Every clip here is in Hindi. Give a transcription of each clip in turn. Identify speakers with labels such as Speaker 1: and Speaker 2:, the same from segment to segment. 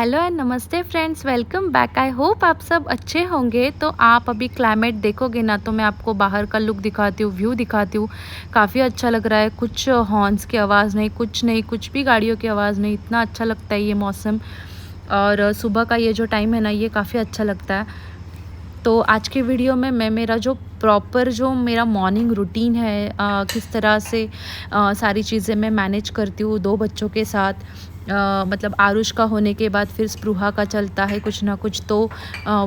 Speaker 1: हेलो एंड नमस्ते friends, welcome back. I hope आप सब अच्छे होंगे। तो आप अभी क्लाइमेट देखोगे ना, तो मैं आपको बाहर का लुक दिखाती हूँ, व्यू दिखाती हूँ। काफ़ी अच्छा लग रहा है। कुछ हॉर्न्स की आवाज़ नहीं, कुछ नहीं, कुछ भी गाड़ियों की आवाज़ नहीं। इतना अच्छा लगता है ये मौसम। और सुबह का ये जो टाइम है ना, ये काफ़ी अच्छा लगता है। तो आज के वीडियो में मैं मेरा जो प्रॉपर जो मेरा मॉर्निंग रूटीन है, किस तरह से सारी चीज़ें मैं मैनेज करती हूँ 2 बच्चों के साथ। मतलब आरुष का होने के बाद फिर स्पृहा का चलता है कुछ ना कुछ। तो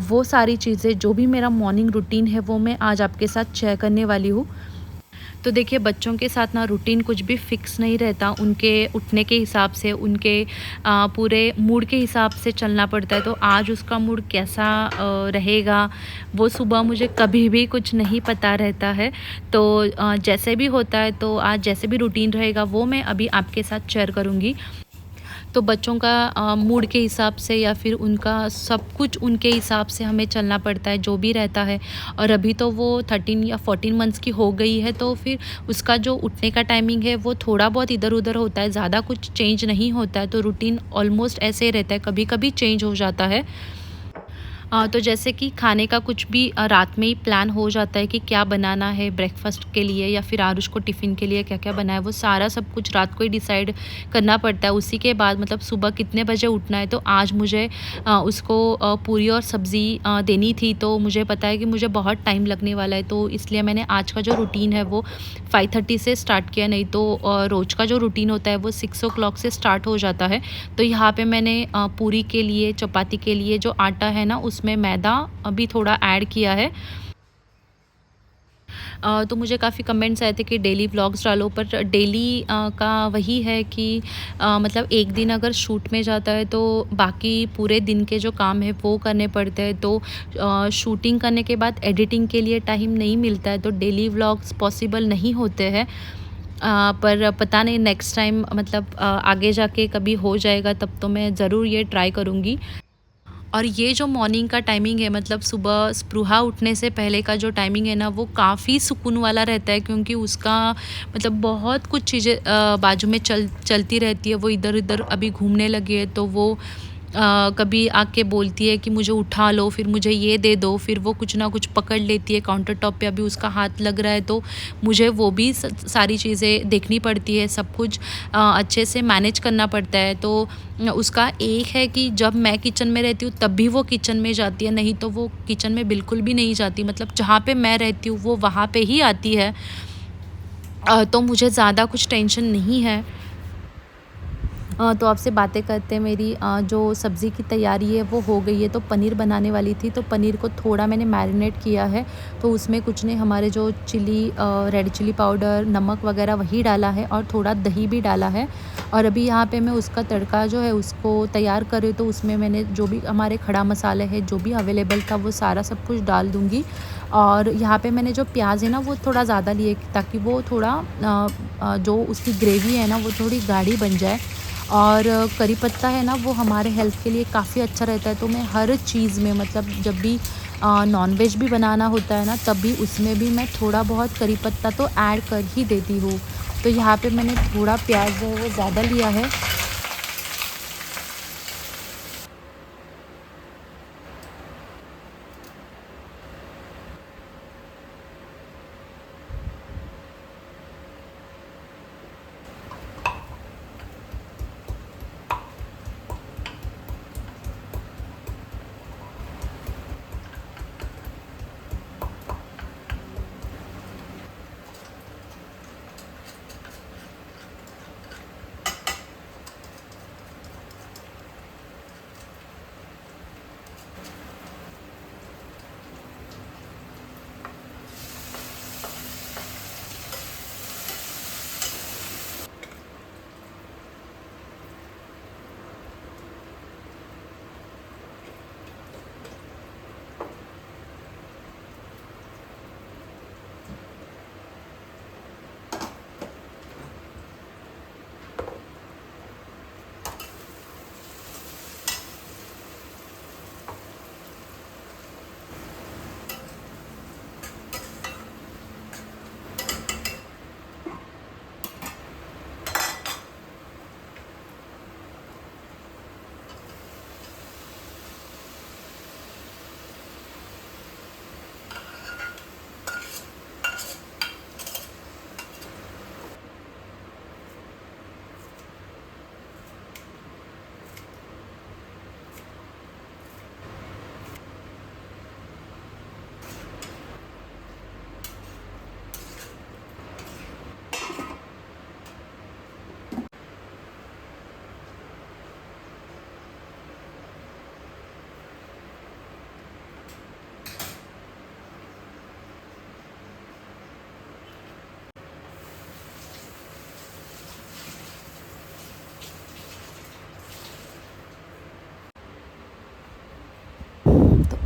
Speaker 1: वो सारी चीज़ें जो भी मेरा मॉर्निंग रूटीन है वो मैं आज आपके साथ शेयर करने वाली हूँ। तो देखिए, बच्चों के साथ ना रूटीन कुछ भी फिक्स नहीं रहता। उनके उठने के हिसाब से, उनके पूरे मूड के हिसाब से चलना पड़ता है। तो आज उसका मूड कैसा रहेगा, वो सुबह मुझे कभी भी कुछ नहीं पता रहता है। तो जैसे भी होता है, तो आज जैसे भी रूटीन रहेगा वो मैं अभी आपके साथ शेयर करूँगी। तो बच्चों का मूड के हिसाब से या फिर उनका सब कुछ उनके हिसाब से हमें चलना पड़ता है, जो भी रहता है। और अभी तो वो 13 या 14 मंथ्स की हो गई है, तो फिर उसका जो उठने का टाइमिंग है वो थोड़ा बहुत इधर-उधर होता है, ज़्यादा कुछ चेंज नहीं होता है। तो रूटीन ऑलमोस्ट ऐसे ही रहता है, कभी-कभी चेंज हो जाता है। तो जैसे कि खाने का कुछ भी रात में ही प्लान हो जाता है कि क्या बनाना है ब्रेकफास्ट के लिए, या फिर आरुष को टिफ़िन के लिए क्या-क्या बनाना है, वो सारा सब कुछ रात को ही डिसाइड करना पड़ता है। उसी के बाद मतलब सुबह कितने बजे उठना है। तो आज मुझे उसको पूरी और सब्ज़ी देनी थी, तो मुझे पता है कि मुझे बहुत टाइम लगने वाला है, तो इसलिए मैंने आज का जो रूटीन है वो 5:30 से स्टार्ट किया। नहीं तो रोज़ का जो रूटीन होता है वो 6 ओ क्लॉक से स्टार्ट हो जाता है। तो यहाँ पे मैंने पूरी के लिए, चपाती के लिए जो आटा है ना, उसमें मैदा अभी थोड़ा ऐड किया है। तो मुझे काफ़ी कमेंट्स आए थे कि डेली व्लॉग्स डालो, पर डेली का वही है कि मतलब एक दिन अगर शूट में जाता है तो बाकी पूरे दिन के जो काम है वो करने पड़ते हैं। तो शूटिंग करने के बाद एडिटिंग के लिए टाइम नहीं मिलता है, तो डेली व्लॉग्स पॉसिबल नहीं होते हैं। पर पता नहीं नेक्स्ट टाइम मतलब आगे जाके कभी हो जाएगा, तब तो मैं ज़रूर ये ट्राई करूँगी। और ये जो मॉर्निंग का टाइमिंग है, मतलब सुबह स्पृहा उठने से पहले का जो टाइमिंग है ना, वो काफ़ी सुकून वाला रहता है, क्योंकि उसका मतलब बहुत कुछ चीज़ें बाजू में चलती रहती है। वो इधर-इधर अभी घूमने लगी है, तो वो कभी आके बोलती है कि मुझे उठा लो, फिर मुझे ये दे दो, फिर वो कुछ ना कुछ पकड़ लेती है। काउंटर टॉप पे अभी उसका हाथ लग रहा है, तो मुझे वो भी सारी चीज़ें देखनी पड़ती है, सब कुछ अच्छे से मैनेज करना पड़ता है। तो उसका एक है कि जब मैं किचन में रहती हूँ तब भी वो किचन में जाती है, नहीं तो वो किचन में बिल्कुल भी नहीं जाती। मतलब जहाँ पे मैं रहती हूँ वो वहाँ पे ही आती है। तो मुझे ज़्यादा कुछ टेंशन नहीं है। तो आपसे बातें करते मेरी जो सब्ज़ी की तैयारी है वो हो गई है। तो पनीर बनाने वाली थी, तो पनीर को थोड़ा मैंने मैरिनेट किया है। तो उसमें कुछ नहीं, हमारे जो रेड चिली पाउडर, नमक वगैरह वही डाला है, और थोड़ा दही भी डाला है। और अभी यहाँ पे मैं उसका तड़का जो है उसको तैयार कर रही हूँ। तो उसमें मैंने जो भी हमारे खड़ा मसाले हैं, जो भी अवेलेबल था, वो सारा सब कुछ डाल दूँगी। और यहाँ पे मैंने जो प्याज़ है ना वो थोड़ा ज़्यादा लिए, ताकि वो थोड़ा जो उसकी ग्रेवी है ना वो थोड़ी गाढ़ी बन जाए। और करी पत्ता है ना, वो हमारे हेल्थ के लिए काफ़ी अच्छा रहता है। तो मैं हर चीज़ में, मतलब जब भी नॉन-वेज भी बनाना होता है ना, तब भी उसमें भी मैं थोड़ा बहुत करी पत्ता तो ऐड कर ही देती हूँ। तो यहाँ पे मैंने थोड़ा प्याज़ जो है वो ज़्यादा लिया है।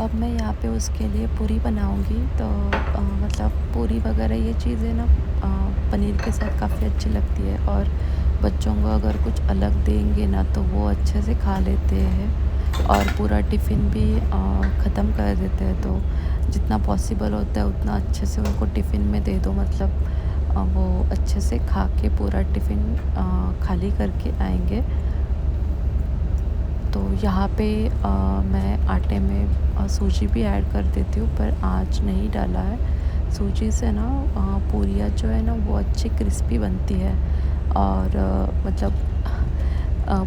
Speaker 1: अब मैं यहाँ पे उसके लिए पूरी बनाऊँगी, तो मतलब पूरी वगैरह ये चीज़ें ना पनीर के साथ काफ़ी अच्छी लगती है, और बच्चों को अगर कुछ अलग देंगे ना तो वो अच्छे से खा लेते हैं और पूरा टिफ़िन भी ख़त्म कर देते हैं। तो जितना पॉसिबल होता है उतना अच्छे से उनको टिफ़िन में दे दो, मतलब वो अच्छे से खा के पूरा टिफ़िन खाली करके आएँगे। तो यहाँ पे मैं आटे में सूजी भी ऐड कर देती हूँ, पर आज नहीं डाला है। सूजी से ना पूरियाँ जो है ना वो अच्छी क्रिस्पी बनती है, और मतलब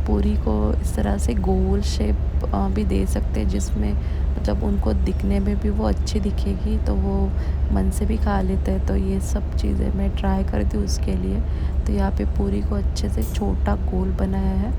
Speaker 1: पूरी को इस तरह से गोल शेप भी दे सकते हैं, जिसमें मतलब उनको दिखने में भी वो अच्छी दिखेगी, तो वो मन से भी खा लेते हैं। तो ये सब चीज़ें मैं ट्राई करती हूँ उसके लिए। तो यहाँ पे पूरी को अच्छे से छोटा गोल बनाया है।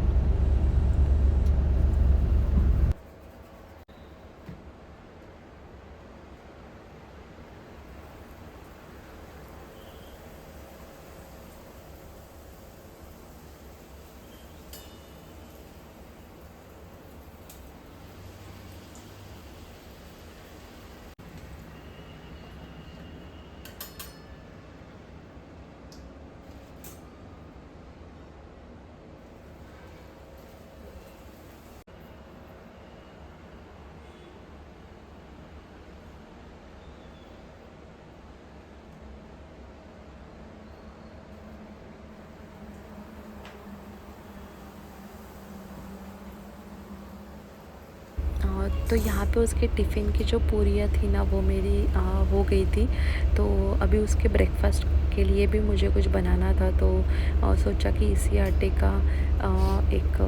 Speaker 1: तो यहाँ पे उसके टिफ़िन की जो पूरियाँ थी ना वो मेरी हो गई थी। तो अभी उसके ब्रेकफ़ास्ट के लिए भी मुझे कुछ बनाना था, तो सोचा कि इसी आटे का एक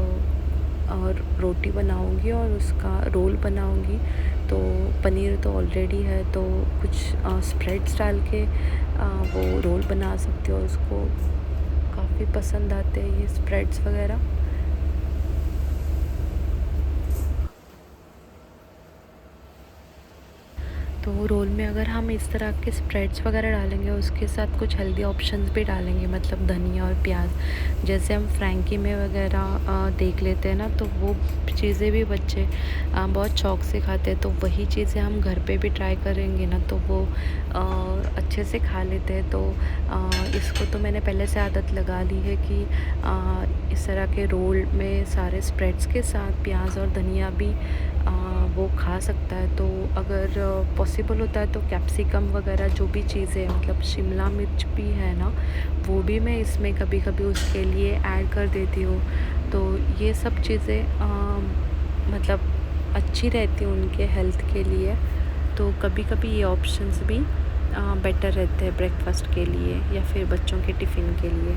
Speaker 1: और रोटी बनाऊँगी और उसका रोल बनाऊँगी। तो पनीर तो ऑलरेडी है, तो कुछ स्प्रेड्स डाल के वो रोल बना सकती हूँ, और उसको काफ़ी पसंद आते हैं ये स्प्रेड्स वग़ैरह। तो रोल में अगर हम इस तरह के स्प्रेड्स वगैरह डालेंगे, उसके साथ कुछ हेल्दी ऑप्शंस भी डालेंगे, मतलब धनिया और प्याज। जैसे हम फ्रैंकी में वगैरह देख लेते हैं ना, तो वो चीज़ें भी बच्चे बहुत शौक से खाते हैं। तो वही चीज़ें हम घर पे भी ट्राई करेंगे ना तो वो अच्छे से खा लेते हैं। तो इसको तो मैंने पहले से आदत लगा ली है कि इस तरह के रोल में सारे स्प्रेड्स के साथ प्याज और धनिया भी वो खा सकता है। तो अगर पॉसिबल होता है तो कैप्सिकम वगैरह जो भी चीज़ें, मतलब शिमला मिर्च भी है ना, वो भी मैं इसमें कभी कभी उसके लिए ऐड कर देती हूँ। तो ये सब चीज़ें मतलब अच्छी रहती हैं उनके हेल्थ के लिए। तो कभी कभी ये ऑप्शंस भी बेटर रहते हैं ब्रेकफास्ट के लिए या फिर बच्चों के टिफ़िन के लिए।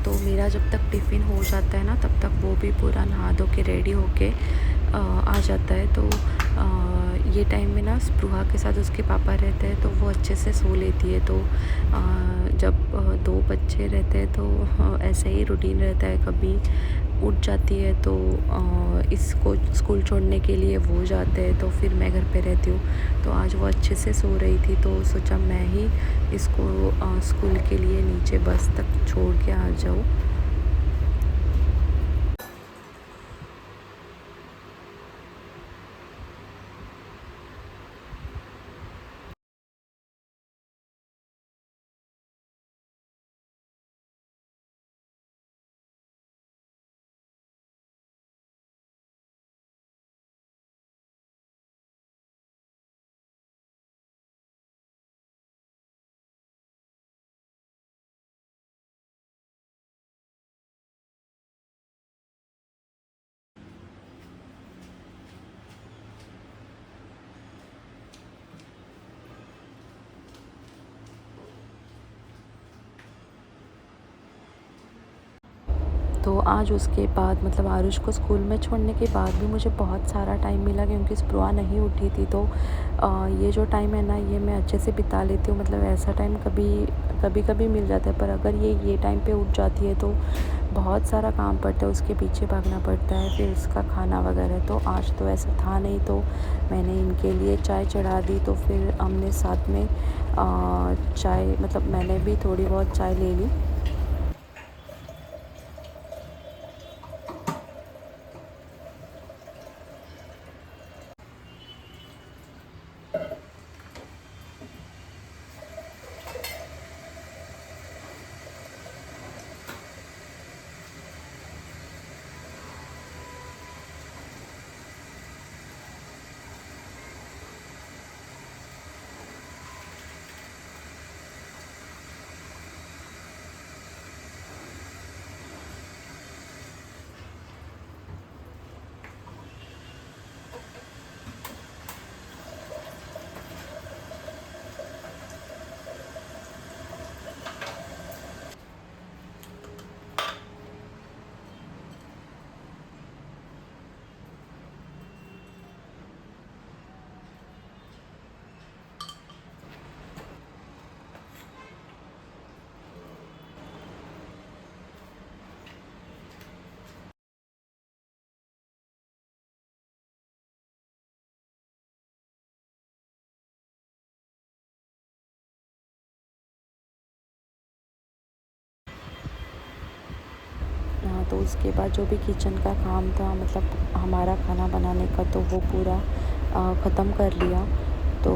Speaker 1: तो मेरा जब तक टिफ़िन हो जाता है ना तब तक वो भी पूरा नहा धो के रेडी होके आ जाता है। तो ये टाइम में ना स्पृहा के साथ उसके पापा रहते हैं, तो वो अच्छे से सो लेती है। तो जब दो बच्चे रहते हैं तो ऐसे ही रूटीन रहता है, कभी उठ जाती है तो इसको स्कूल छोड़ने के लिए वो जाते हैं, तो फिर मैं घर पे रहती हूँ। तो आज वो अच्छे से सो रही थी, तो सोचा मैं ही इसको स्कूल के लिए नीचे बस तक छोड़ के आ जाऊँ।
Speaker 2: तो आज उसके बाद मतलब आरुष को स्कूल में छोड़ने के बाद भी मुझे बहुत सारा टाइम मिला क्योंकि स्पृहा नहीं उठी थी। तो ये जो टाइम है ना, ये मैं अच्छे से बिता लेती हूँ। मतलब ऐसा टाइम कभी कभी मिल जाता है, पर अगर ये टाइम पे उठ जाती है तो बहुत सारा काम पड़ता है, उसके पीछे भागना पड़ता है, फिर उसका खाना वगैरह। तो आज तो ऐसा था नहीं, तो मैंने इनके लिए चाय चढ़ा दी। तो फिर हमने साथ में चाय, मतलब मैंने भी थोड़ी बहुत चाय ले ली। हाँ, तो उसके बाद जो भी किचन का काम था, मतलब हमारा खाना बनाने का, तो वो पूरा ख़त्म कर लिया। तो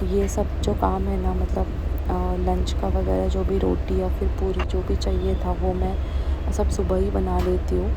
Speaker 2: ये सब जो काम है ना, मतलब लंच का वगैरह, जो भी रोटी या फिर पूरी जो भी चाहिए था, वो मैं सब सुबह ही बना लेती हूँ।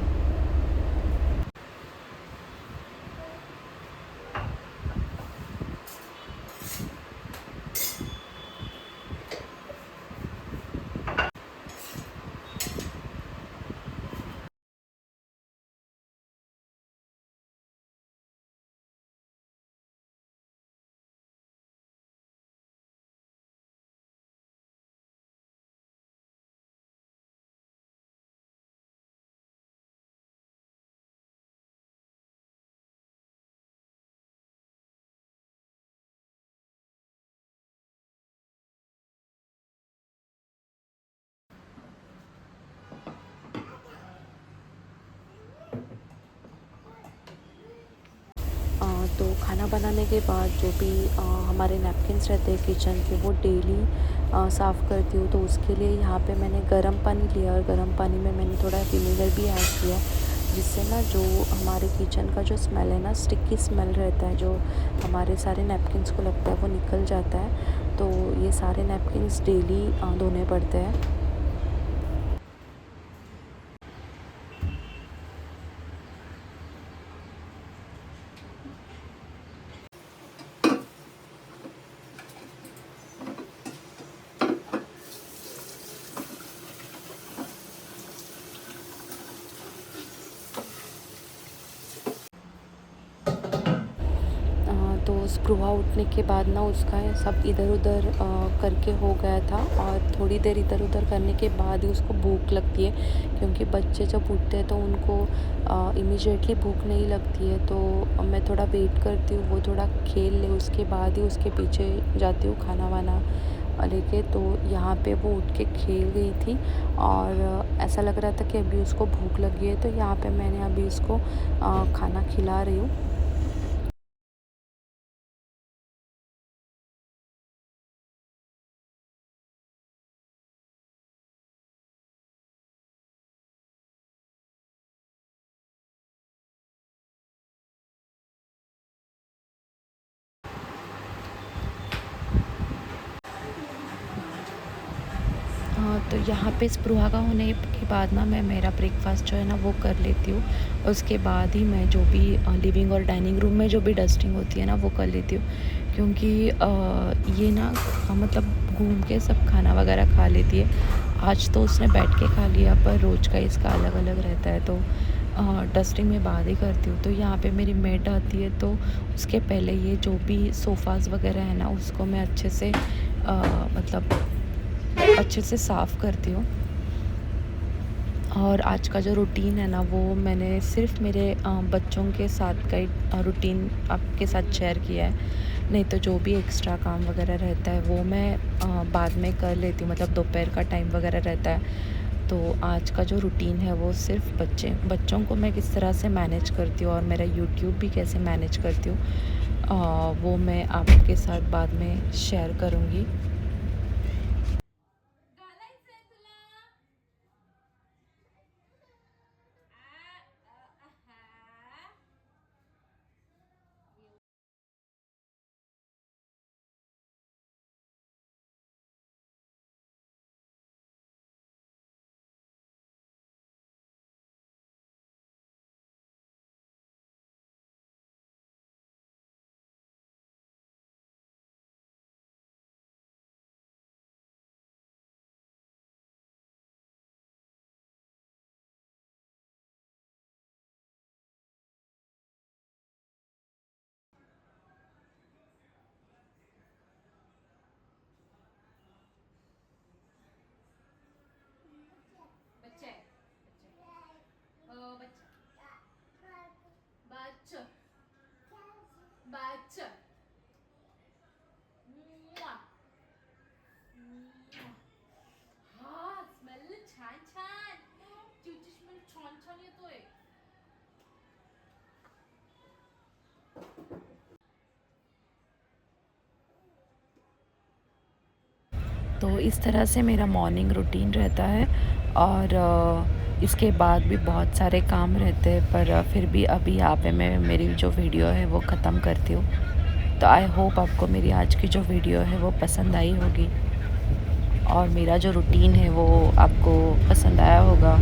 Speaker 2: तो खाना बनाने के बाद जो भी हमारे नैपकिन्स रहते हैं किचन के, वो डेली साफ़ करती हूँ। तो उसके लिए यहाँ पे मैंने गर्म पानी लिया, और गर्म पानी में मैंने थोड़ा विनेगर भी ऐड किया, जिससे ना जो हमारे किचन का जो स्मेल है ना, स्टिकी स्मेल रहता है, जो हमारे सारे नैपकिन्स को लगता है, वो निकल जाता है। तो ये सारे नैपकिन्स डेली धोने पड़ते हैं। तो स्पृहा उठने के बाद ना, उसका सब इधर उधर करके हो गया था, और थोड़ी देर इधर उधर करने के बाद ही उसको भूख लगती है, क्योंकि बच्चे जब उठते हैं तो उनको इमीडिएटली भूख नहीं लगती है। तो मैं थोड़ा वेट करती हूँ, वो थोड़ा खेल ले, उसके बाद ही उसके पीछे जाती हूँ खाना वाना लेके। तो यहाँ पे वो उठ के खेल गई थी, और ऐसा लग रहा था कि अभी उसको भूख लगी है। तो यहाँ पे मैंने अभी उसको खाना खिला रही हूँ। हाँ, तो यहाँ पे स्पृहा का होने के बाद ना, मैं मेरा ब्रेकफ़ास्ट जो है ना, वो कर लेती हूँ। उसके बाद ही मैं जो भी लिविंग और डाइनिंग रूम में जो भी डस्टिंग होती है ना, वो कर लेती हूँ। क्योंकि ये ना मतलब घूम के सब खाना वगैरह खा लेती है। आज तो उसने बैठ के खा लिया, पर रोज़ का इसका अलग-अलग रहता है। तो डस्टिंग मैं बाद ही करती हूँ। तो यहाँ पे मेरी मेड आती है, तो उसके पहले ये जो भी सोफ़ाज़ वगैरह है ना, उसको मैं अच्छे से मतलब अच्छे से साफ़ करती हूँ। और आज का जो रूटीन है ना वो मैंने सिर्फ मेरे बच्चों के साथ का ही रूटीन आपके साथ शेयर किया है। नहीं तो जो भी एक्स्ट्रा काम वगैरह रहता है वो मैं बाद में कर लेती हूँ, मतलब दोपहर का टाइम वगैरह रहता है। तो आज का जो रूटीन है वो सिर्फ बच्चों को मैं किस तरह से मैनेज करती हूँ और मेरा यूट्यूब भी कैसे मैनेज करती हूँ, वो मैं आपके साथ बाद में शेयर करूँगी।
Speaker 1: बच्चे बच्चा बच्चा बच्चा हा स्मेल छान छान तुझी स्मेल छान छान येतोय.
Speaker 2: तो इस तरह से मेरा मॉर्निंग रूटीन रहता है। और इसके बाद भी बहुत सारे काम रहते हैं, पर फिर भी अभी यहाँ पे मैं मेरी जो वीडियो है वो ख़त्म करती हूँ। तो आई होप आपको मेरी आज की जो वीडियो है वो पसंद आई होगी और मेरा जो रूटीन है वो आपको पसंद आया होगा।